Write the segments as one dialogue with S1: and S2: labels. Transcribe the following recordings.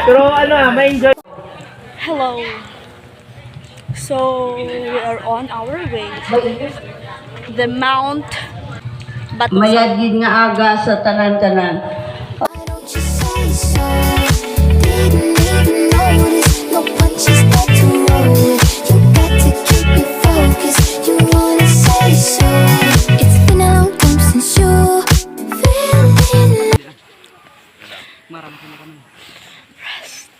S1: Pero ano, may enjoy.
S2: Hello. So, we are on our way. The Mount Batusan.
S3: Mayad yun nga aga sa tanan-tanan.
S4: Why don't you say so? Didn't even notice. No punches that to roll with. You got to keep it focused. You wanna say so? It's been a long time since you feeling.
S2: Rest.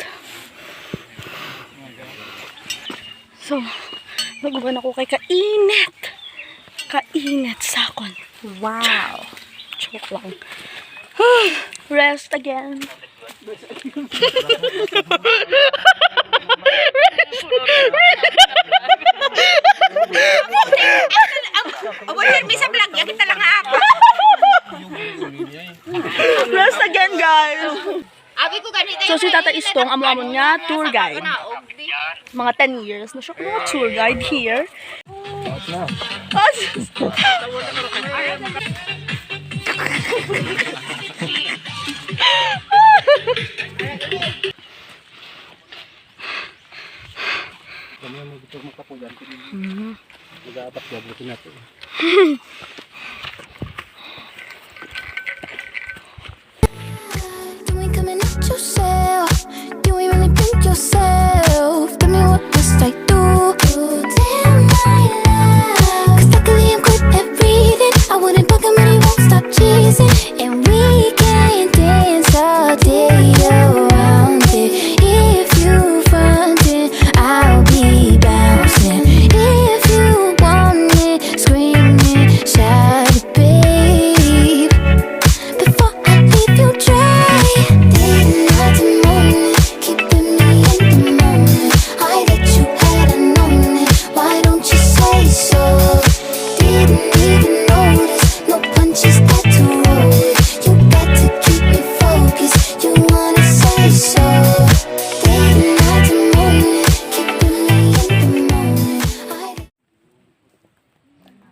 S2: So, naguban ako kay kainit. Kainit sakon. Wow. Joke lang. Rest again. Rest again, guys. So, si Tata Istong, amo-amo niya, tour guide. Mga 10 years na siya mga tour guide here.
S1: Kami ang magkapugan. Mag-aapak siya, buti natin.
S4: You ain't coming out yourself. You ain't really think yourself. Tell me what must I do? Damn my love. 'Cause luckily I'm good at breathing. I wouldn't bug him and he won't stop cheesing. And we can dance all day around it. If you frontin', I'll be bouncing. If you want it, scream it, shout it, babe. Before I leave you dry, day and night and morning, keeping me in the moment. I that you had known it. Why don't you say so? Didn't even notice. No punches that to roll with. You got to keep me focused. You wanna say so? Day and night and morning, keeping me in the moment.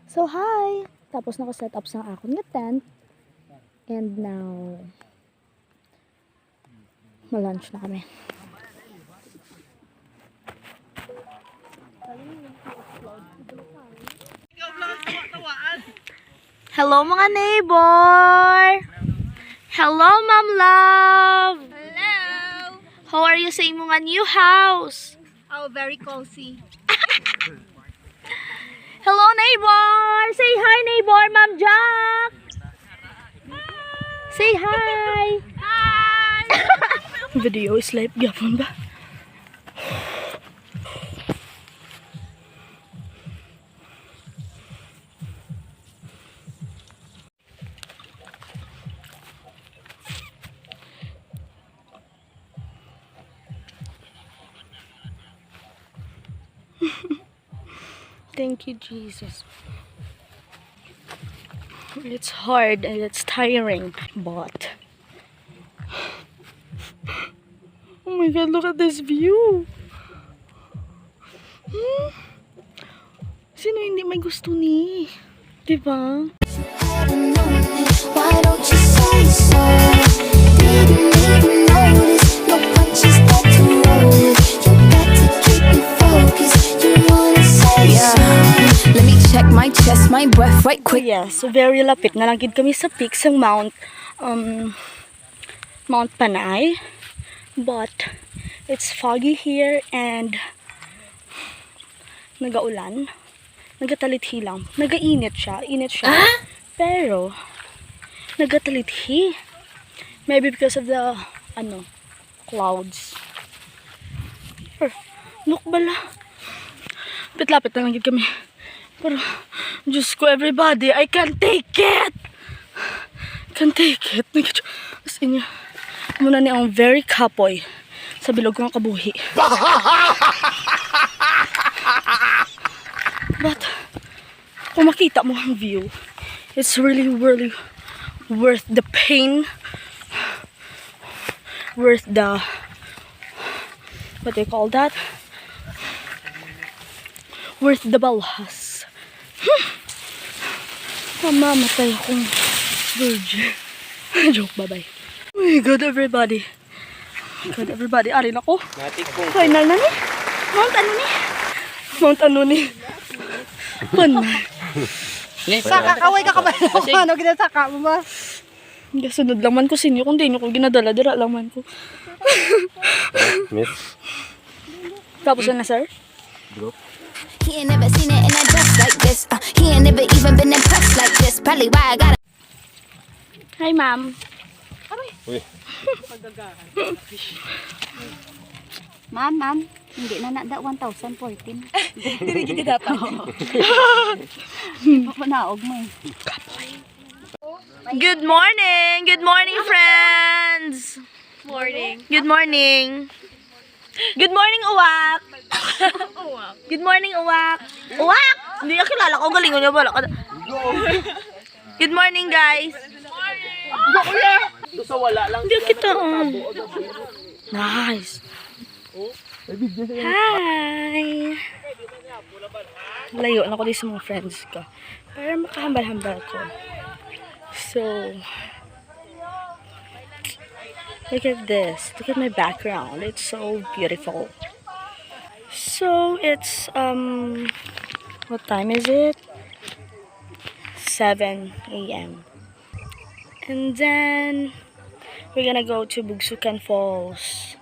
S2: So, hi! Tapos naka-set up sa akong nga tent. And now, ma-lunch na kami. Hello mga neighbor! Hello, Ma'am Love!
S5: Hello!
S2: How are you sa imong nga new house?
S5: Oh, very cozy.
S2: Hello, neighbor! Say hi, neighbor! Ma'am Jack! Say hi!
S5: Hi!
S2: Video is live gapon ba? Thank you, Jesus. It's hard and it's tiring, but oh my God, look at this view. Sino hindi may gusto ni? Diba?
S4: Why don't you say so? Didn't even notice. No punches that to roll with. You got to keep me focused. You wanna say so? Let me check my chest, my breath right
S2: So
S4: quick.
S2: yeah, so very lapit na lang gid kami sa peak ng Mount Panay. But it's foggy here and nagaulan. Nagatalithi lang. Nagainit siya. Init siya. Pero nagatalithi. Maybe because of the clouds. Look bala. Lapit na lang gid kami. Pero Diyos ko, everybody, I can't take it. Can't take it. As in, muna ni ang very kapoy sa bilog ng kabuhi. But kung makita mo ang view, it's really, really worth the pain, worth the, what do you call that? Worth the balhas. Mamamatay akong virgin. Joke, bye-bye. Oh my God, everybody. Good, everybody. Arin ako.
S1: Natik kong.
S2: Final na ni. Mount ano ni? Mount ano ni? Final.
S5: Saka, kaway ka ba? Ano ginasaka mo ba?
S2: Sunod lang man ko sinyo. Kung di nyo ko ginadala, dira lang man ko.
S1: Miss.
S2: Tapos na, sir?
S4: He ain't never seen it in a dress like this. He ain't never even been impressed like this. Probably why I got
S2: Hi, ma'am.
S1: Uy.
S5: Ma'am, hindi na nada 1,014.
S2: Dili kita dapat.
S5: Panaog mo eh.
S2: Good morning! Good morning, friends! Morning. Good morning. Good morning, Uwak! Good morning, Uwak! Uwak! Hindi na kilala ko. Galingon niya pala. Good morning, guys!
S1: Ito sa wala lang.
S2: Hindi kita. Nice. Hi! Layo na ko din sa mga friends ko. Para makahambal-hambal ko. So, look at this. Look at my background. It's so beautiful. So, it's, what time is it? 7 a.m. And then, we're gonna go to Bugsukan Falls.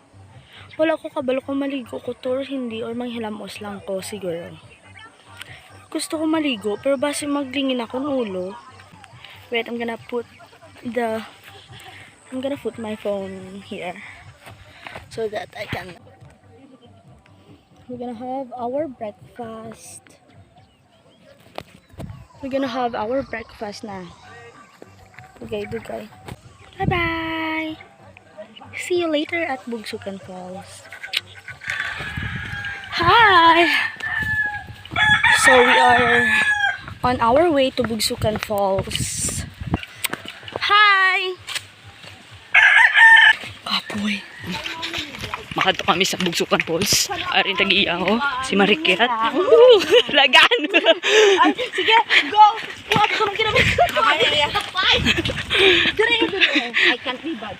S2: Wala ko kabalo kung maligo ko to or hindi, or manghilamos lang ko siguro. Gusto ko maligo, pero base maglingin ako ng ulo. Wait, I'm gonna put my phone here so that I can. We're gonna have our breakfast. Na. Okay, dugay. Bye-bye! See you later at Bugsukan Falls. Hi! So we are on our way to Bugsukan Falls. Hi! Kapoy. Makadto kami sa Bugsukan Falls. Arin tag-iya ko. Si Mariket. Lagan! Ay, sige, go! Huwag ka nang kinamit.
S5: I can't be bad.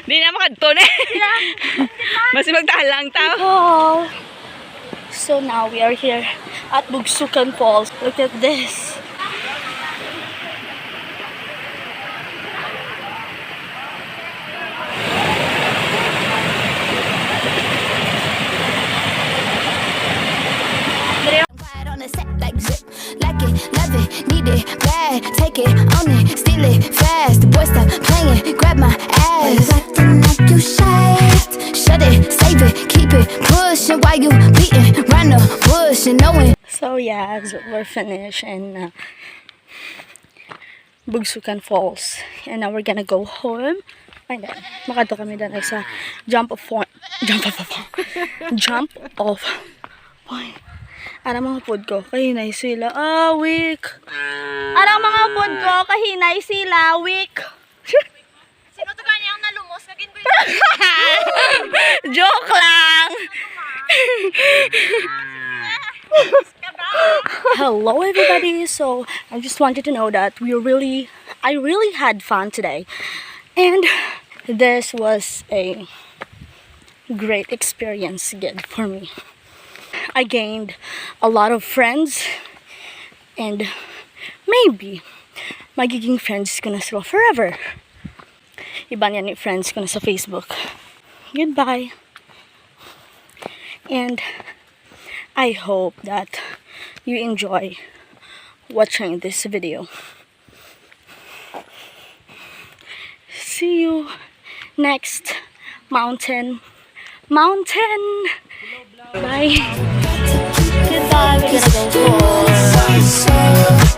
S2: Di na makadto na. Mas magtahan lang tao. So now we are here at Bugsukan Falls. Look at this.
S4: quiet on the set like zip. Like it, love it, need it, bad. Take it, own it, steal it, fast. The boy stop playing, grab my ass. Acting like you shy. Shut it, save it, keep it pushing while you beating round the bush and knowing.
S2: So yeah, we're finished in Bugsukan Falls. And now we're gonna go home. Ay, hindi. Makadto kami doon sa jump off point. Ano mga food ko? Kahinay sila. Weak. Ano mga food ko? Kahinay sila. Weak.
S5: Sino to kanya ang nalumos? Naging ko
S2: Joke lang. Hello everybody. So I just wanted to know that I really had fun today. And this was a great experience again for me. I gained a lot of friends, and maybe magiging friends ko na sila forever. Iba niyan ni friends ko na sa Facebook. Goodbye. And I hope that you enjoy watching this video. See you next mountain. Bye. Goodbye. We're gonna go.